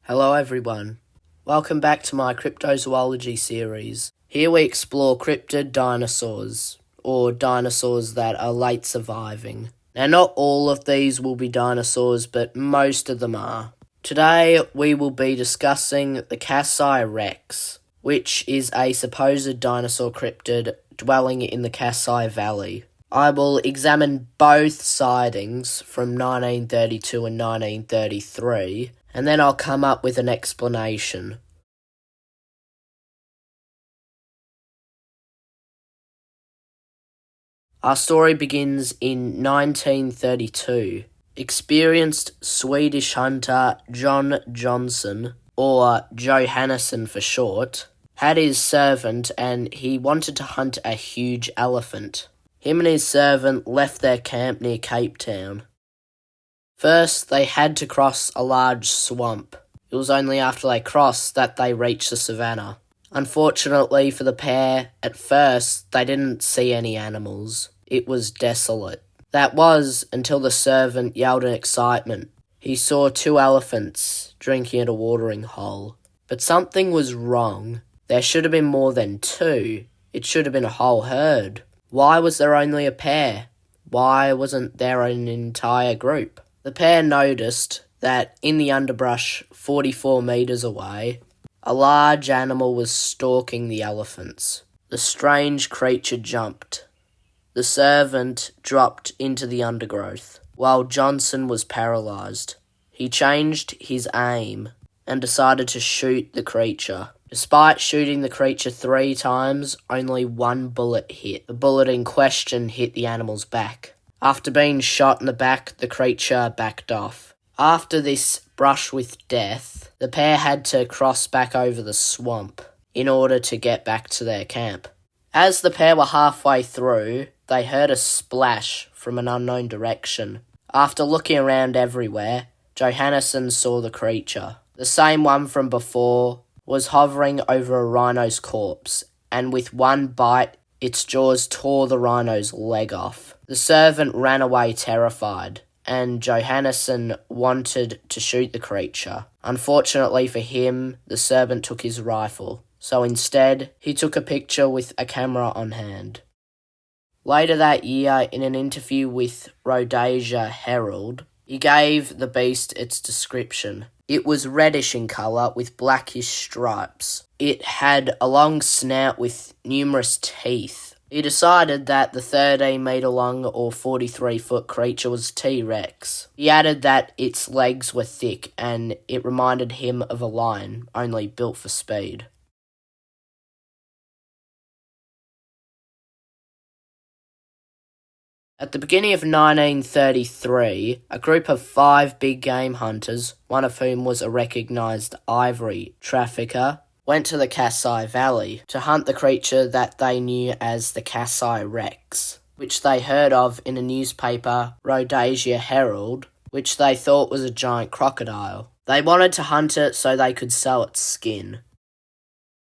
Hello everyone. Welcome back to my cryptozoology series. Here we explore cryptid dinosaurs, or dinosaurs that are late surviving. Now not all of these will be dinosaurs, but most of them are. Today we will be discussing the Kasai Rex, which is a supposed dinosaur cryptid dwelling in the Kasai Valley. I will examine both sightings from 1932 and 1933, and then I'll come up with an explanation. Our story begins in 1932. Experienced Swedish hunter John Johnson, or Johannesson for short, had his servant and he wanted to hunt a huge elephant. Him and his servant left their camp near Cape Town. First, they had to cross a large swamp. It was only after they crossed that they reached the savannah. Unfortunately for the pair, at first, they didn't see any animals. It was desolate. That was until the servant yelled in excitement. He saw 2 elephants drinking at a watering hole. But something was wrong. There should have been more than 2. It should have been a whole herd. Why was there only a pair? Why wasn't there an entire group? The pair noticed that in the underbrush 44 metres away, a large animal was stalking the elephants. The strange creature jumped. The servant dropped into the undergrowth, while Johnson was paralysed. He changed his aim and decided to shoot the creature. Despite shooting the creature 3 times, only 1 bullet hit. The bullet in question hit the animal's back. After being shot in the back, the creature backed off. After this brush with death, the pair had to cross back over the swamp in order to get back to their camp. As the pair were halfway through, they heard a splash from an unknown direction. After looking around everywhere, Johannesson saw the creature. The same one from before was hovering over a rhino's corpse, and with 1 bite, its jaws tore the rhino's leg off. The servant ran away terrified, and Johannesson wanted to shoot the creature. Unfortunately for him, the servant took his rifle, so instead, he took a picture with a camera on hand. Later that year, in an interview with Rhodesia Herald, he gave the beast its description. It was reddish in colour with blackish stripes. It had a long snout with numerous teeth. He decided that the 13-metre long or 43-foot creature was T-Rex. He added that its legs were thick and it reminded him of a lion, only built for speed. At the beginning of 1933, a group of 5 big game hunters, one of whom was a recognised ivory trafficker, went to the Kasai Valley to hunt the creature that they knew as the Kasai Rex, which they heard of in a newspaper, Rhodesia Herald, which they thought was a giant crocodile. They wanted to hunt it so they could sell its skin.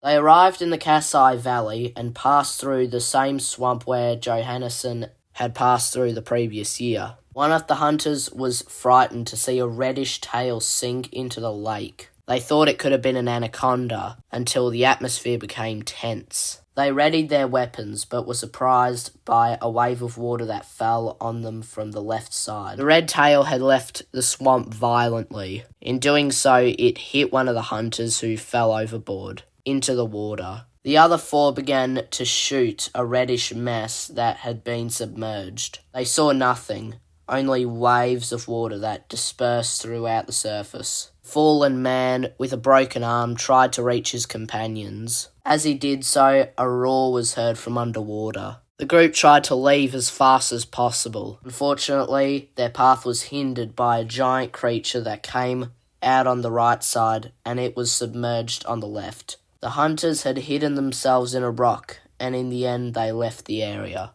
They arrived in the Kasai Valley and passed through the same swamp where Johannesson had passed through the previous year. One of the hunters was frightened to see a reddish tail sink into the lake. They thought it could have been an anaconda until the atmosphere became tense. They readied their weapons but were surprised by a wave of water that fell on them from the left side. The red tail had left the swamp violently. In doing so, it hit one of the hunters who fell overboard into the water. The other 4 began to shoot a reddish mess that had been submerged. They saw nothing, only waves of water that dispersed throughout the surface. Fallen man with a broken arm tried to reach his companions. As he did so, a roar was heard from underwater. The group tried to leave as fast as possible. Unfortunately, their path was hindered by a giant creature that came out on the right side, and it was submerged on the left. The hunters had hidden themselves in a rock, and in the end they left the area.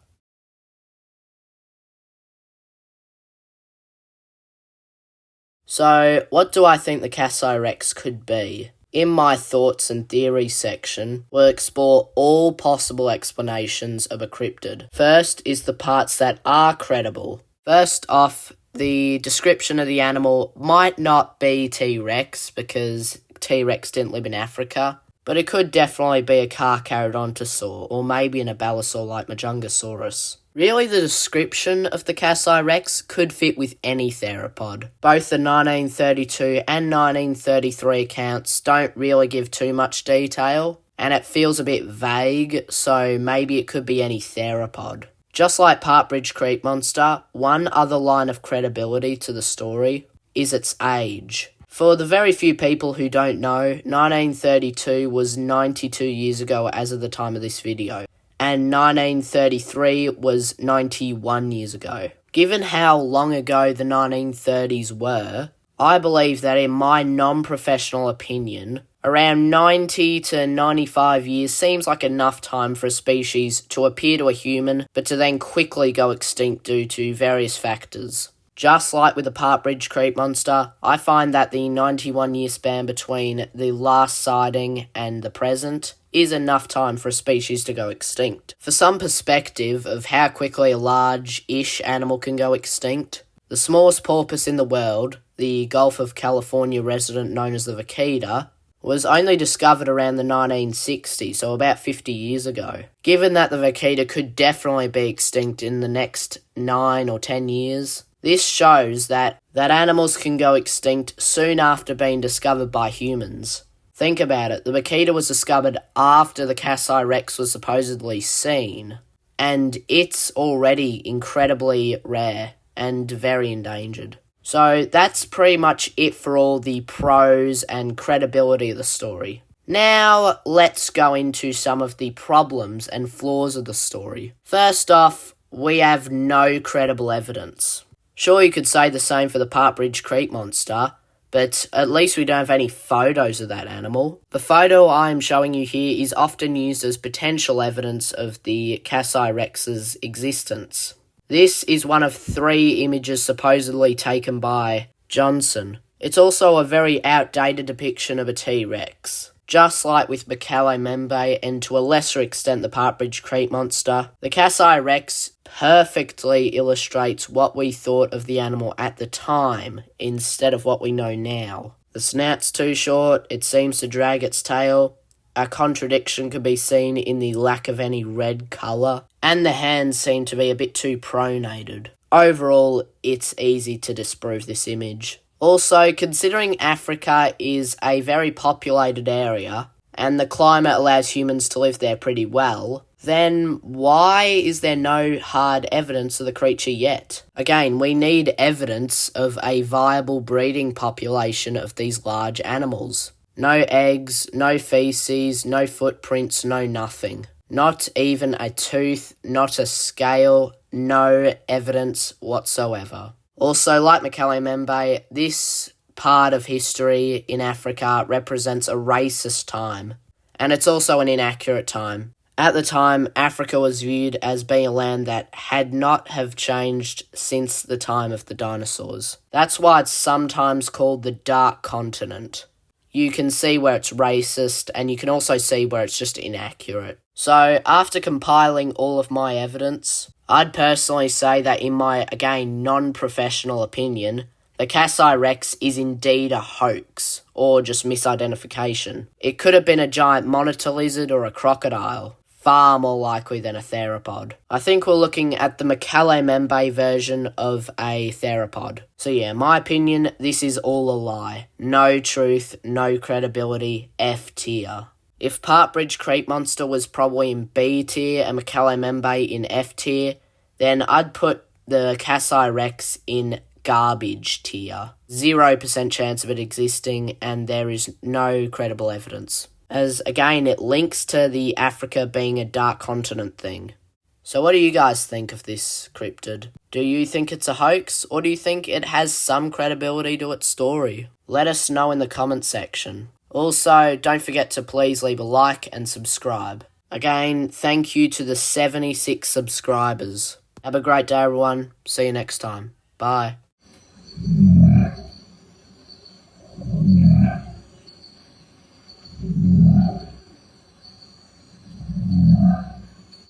So, what do I think the Kasai Rex could be? In my thoughts and theories section, we'll explore all possible explanations of a cryptid. First is the parts that are credible. First off, the description of the animal might not be T-Rex because T-Rex didn't live in Africa, but it could definitely be a Carcharodontosaur or maybe an abelisaur like Majungasaurus. Really, the description of the Kasai Rex could fit with any theropod. Both the 1932 and 1933 accounts don't really give too much detail, and it feels a bit vague, so maybe it could be any theropod. Just like Partridge Creek Monster, one other line of credibility to the story is its age. For the very few people who don't know, 1932 was 92 years ago as of the time of this video, and 1933 was 91 years ago. Given how long ago the 1930s were, I believe that in my non-professional opinion, around 90 to 95 years seems like enough time for a species to appear to a human, but to then quickly go extinct due to various factors. Just like with the Partridge Creek Monster, I find that the 91-year span between the last sighting and the present is enough time for a species to go extinct. For some perspective of how quickly a large-ish animal can go extinct, the smallest porpoise in the world, the Gulf of California resident known as the vaquita, was only discovered around the 1960s, so about 50 years ago. Given that the vaquita could definitely be extinct in the next 9 or 10 years, this shows that animals can go extinct soon after being discovered by humans. Think about it, the vaquita was discovered after the Kasai Rex was supposedly seen, and it's already incredibly rare and very endangered. So that's pretty much it for all the pros and credibility of the story. Now, let's go into some of the problems and flaws of the story. First off, we have no credible evidence. Sure, you could say the same for the Partridge Creek Monster, but at least we don't have any photos of that animal. The photo I'm showing you here is often used as potential evidence of the Kasai Rex's existence. This is one of 3 images supposedly taken by Johnson. It's also a very outdated depiction of a T-Rex. Just like with Membe and to a lesser extent the Partridge Creek Monster, the Kasai Rex perfectly illustrates what we thought of the animal at the time instead of what we know now. The snout's too short, it seems to drag its tail, a contradiction could be seen in the lack of any red colour, and the hands seem to be a bit too pronated. Overall, it's easy to disprove this image. Also, considering Africa is a very populated area, and the climate allows humans to live there pretty well, then why is there no hard evidence of the creature yet? Again, we need evidence of a viable breeding population of these large animals. No eggs, no feces, no footprints, no nothing. Not even a tooth, not a scale, no evidence whatsoever. Also, like Membe, this part of history in Africa represents a racist time, and it's also an inaccurate time. At the time, Africa was viewed as being a land that had not have changed since the time of the dinosaurs. That's why it's sometimes called the Dark Continent. You can see where it's racist, and you can also see where it's just inaccurate. So, after compiling all of my evidence, I'd personally say that in my, again, non-professional opinion, the Kasai Rex is indeed a hoax, or just misidentification. It could have been a giant monitor lizard or a crocodile, far more likely than a theropod. I think we're looking at the Membe version of a theropod. So yeah, my opinion, this is all a lie. No truth, no credibility, F tier. If Partridge Creek Monster was probably in B tier and Membe in F tier, then I'd put the Kasai Rex in garbage tier. 0% chance of it existing, and there is no credible evidence. As, again, it links to the Africa being a dark continent thing. So what do you guys think of this cryptid? Do you think it's a hoax, or do you think it has some credibility to its story? Let us know in the comment section. Also, don't forget to please leave a like and subscribe. Again, thank you to the 76 subscribers. Have a great day, everyone. See you next time. Bye.